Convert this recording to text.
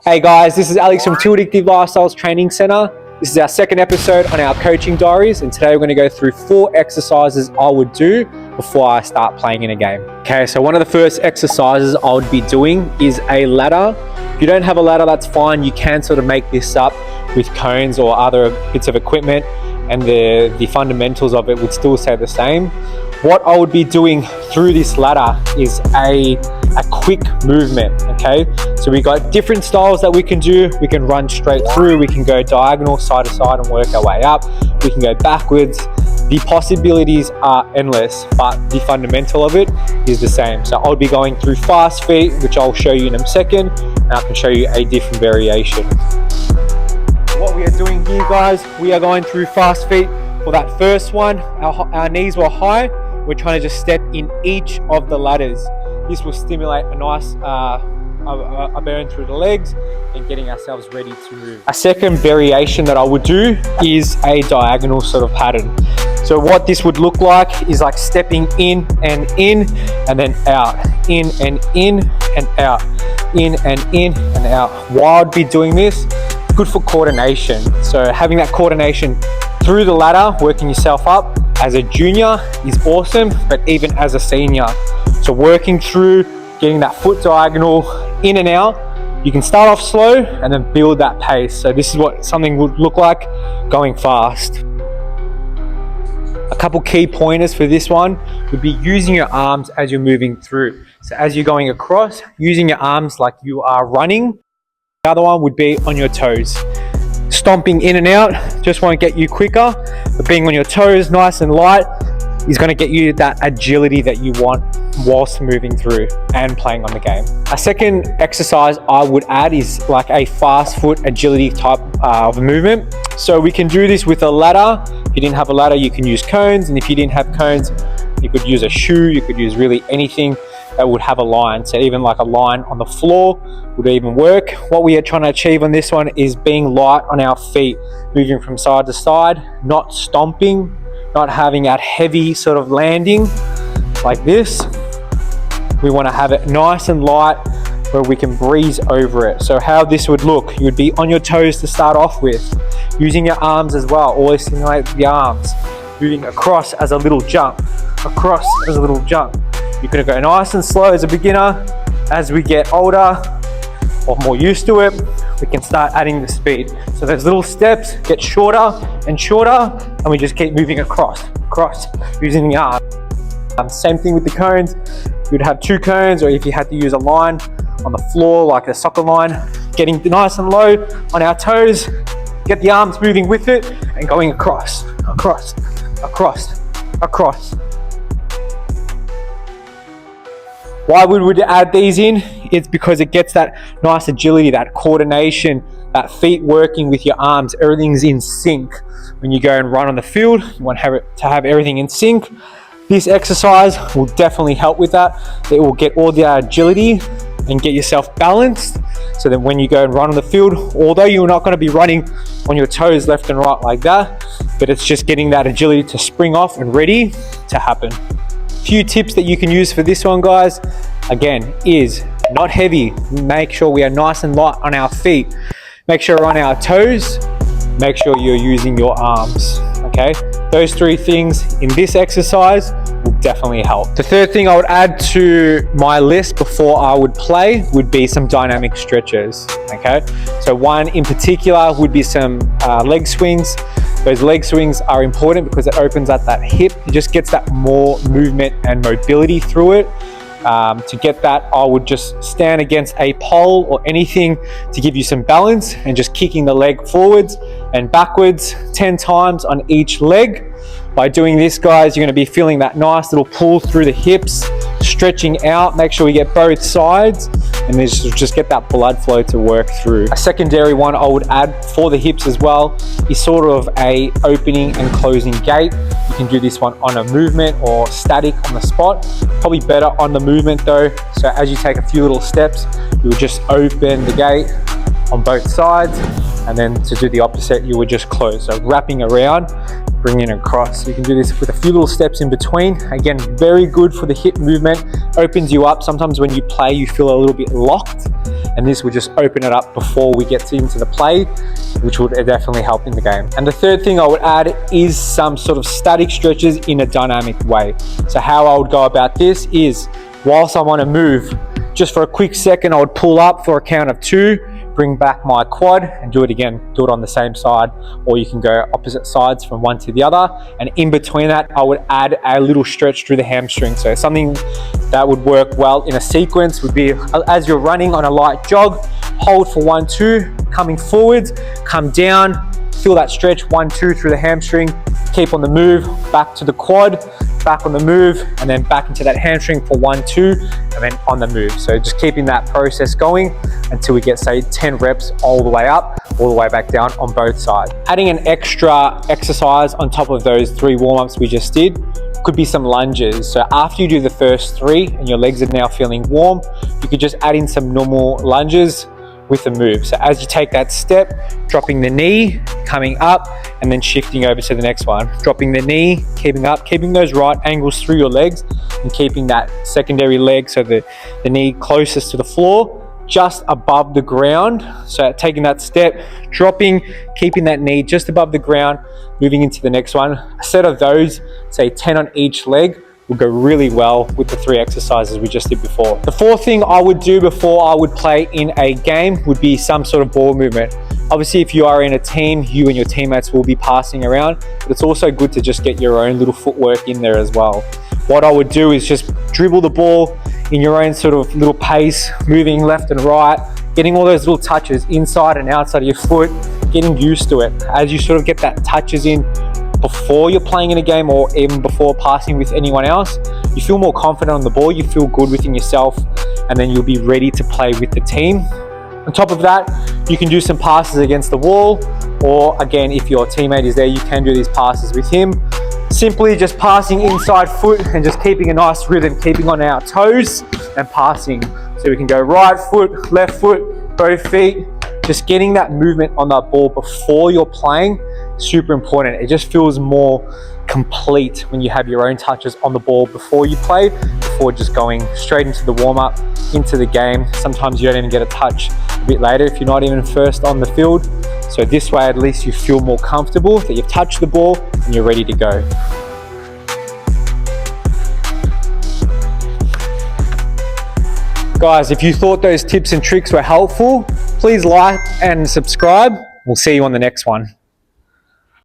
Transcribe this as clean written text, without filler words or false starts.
Hey guys, this is Alex from Two Addictive Lifestyles Training Center. This is our second episode on our coaching diaries, and today we're going to go through 4 exercises I would do before I start playing in a game. Okay, so one of the first exercises I would be doing is a ladder. If you don't have a ladder, that's fine. You can sort of make this up with cones or other bits of equipment, and the fundamentals of it would still stay the same. What I would be doing through this ladder is a quick movement, okay? So we got different styles that we can do. We can run straight through, we can go diagonal side to side and work our way up. We can go backwards. The possibilities are endless, but the fundamental of it is the same. So I'll be going through fast feet, which I'll show you in a second, and I can show you a different variation. What we are doing here, guys, we are going through fast feet. For that first one, our knees were high. We're trying to just step in each of the ladders. This will stimulate a nice a burn through the legs and getting ourselves ready to move. A second variation that I would do is a diagonal sort of pattern. So what this would look like is like stepping in and then out, in and out, in and out. Why I'd be doing this? Good for coordination. So having that coordination through the ladder, working yourself up as a junior is awesome, but even as a senior. So working through, getting that foot diagonal in and out, you can start off slow and then build that pace. So this is what something would look like going fast. A couple key pointers for this one would be using your arms as you're moving through. So as you're going across, using your arms like you are running. The other one would be on your toes. Stomping in and out just won't get you quicker, but being on your toes nice and light is going to get you that agility that you want whilst moving through and playing on the game. A second exercise I would add is like a fast foot agility type of movement. So we can do this with a ladder. If you didn't have a ladder, you can use cones, and if you didn't have cones, you could use a shoe, you could use really anything that would have a line. So even like a line on the floor would even work. What we are trying to achieve on this one is being light on our feet, moving from side to side, not stomping, not having that heavy sort of landing like this. We want to have it nice and light where we can breeze over it. So how this would look, you would be on your toes to start off with, using your arms as well, always stimulate the arms, moving across as a little jump, across as a little jump. You're going to go nice and slow as a beginner. As we get older or more used to it, we can start adding the speed. So those little steps get shorter and shorter, and we just keep moving across, using the arm. Same thing with the cones. You'd have 2 cones, or if you had to use a line on the floor, like a soccer line, getting nice and low on our toes, get the arms moving with it, and going across. Why we would add these in? It's because it gets that nice agility, that coordination, that feet working with your arms, everything's in sync. When you go and run on the field, you want to have everything in sync. This exercise will definitely help with that. It will get all the agility and get yourself balanced, so that when you go and run on the field, although you're not going to be running on your toes left and right like that, but it's just getting that agility to spring off and ready to happen. Few tips that you can use for this one, guys, again, is not heavy. Make sure we are nice and light on our feet. Make sure we're on our toes. Make sure you're using your arms, okay? Those 3 things in this exercise will definitely help. The third thing I would add to my list before I would play would be some dynamic stretches, okay? So one in particular would be some leg swings. Those leg swings are important because it opens up that hip. It just gets that more movement and mobility through it. To get that, I would just stand against a pole or anything to give you some balance, and just kicking the leg forwards and backwards 10 times on each leg. By doing this, guys, you're going to be feeling that nice little pull through the hips, stretching out. Make sure we get both sides, and just get that blood flow to work through. A secondary one I would add for the hips as well is sort of a opening and closing gait. You can do this one on a movement or static on the spot. Probably better on the movement though. So as you take a few little steps, you would just open the gate on both sides, and then to do the opposite, you would just close. So wrapping around, bringing it across. So you can do this with a few little steps in between. Again, very good for the hip movement, opens you up. Sometimes when you play, you feel a little bit locked, and and this will just open it up before we get into the play, which would definitely help in the game. And the third thing I would add is some sort of static stretches in a dynamic way. So how I would go about this is, whilst I want to move, just for a quick second, I would pull up for a count of 2, bring back my quad and do it again. Do it on the same side, or you can go opposite sides from one to the other. And in between that, I would add a little stretch through the hamstring. So something that would work well in a sequence would be, as you're running on a light jog, hold for 1, 2, coming forwards, come down, feel that stretch, 1, 2 through the hamstring, keep on the move, back to the quad, back on the move, and then back into that hamstring for 1, 2, and then on the move. So just keeping that process going until we get, say, 10 reps all the way up, all the way back down on both sides. Adding an extra exercise on top of those 3 warm-ups we just did could be some lunges. So after you do the first 3 and your legs are now feeling warm, you could just add in some normal lunges with the move. So as you take that step, dropping the knee, coming up, and then shifting over to the next one. Dropping the knee, keeping up, keeping those right angles through your legs, and keeping that secondary leg, so the knee closest to the floor, just above the ground. So taking that step, dropping, keeping that knee just above the ground, moving into the next one. A set of those, say 10 on each leg, will go really well with the 3 exercises we just did before. The fourth thing I would do before I would play in a game would be some sort of ball movement. Obviously, if you are in a team, you and your teammates will be passing around, but it's also good to just get your own little footwork in there as well. What I would do is just dribble the ball in your own sort of little pace, moving left and right, getting all those little touches inside and outside of your foot, getting used to it. As you sort of get that touches in before you're playing in a game, or even before passing with anyone else, you feel more confident on the ball, you feel good within yourself, and then you'll be ready to play with the team. On top of that, you can do some passes against the wall, or again, if your teammate is there, you can do these passes with him. Simply just passing inside foot and just keeping a nice rhythm, keeping on our toes and passing. So we can go right foot, left foot, both feet, just getting that movement on that ball before you're playing, super important. It just feels more complete when you have your own touches on the ball before you play, before just going straight into the warm-up, into the game. Sometimes you don't even get a touch a bit later if you're not even first on the field. So this way, at least you feel more comfortable that you've touched the ball and you're ready to go. Guys, if you thought those tips and tricks were helpful, please like and subscribe. We'll see you on the next one.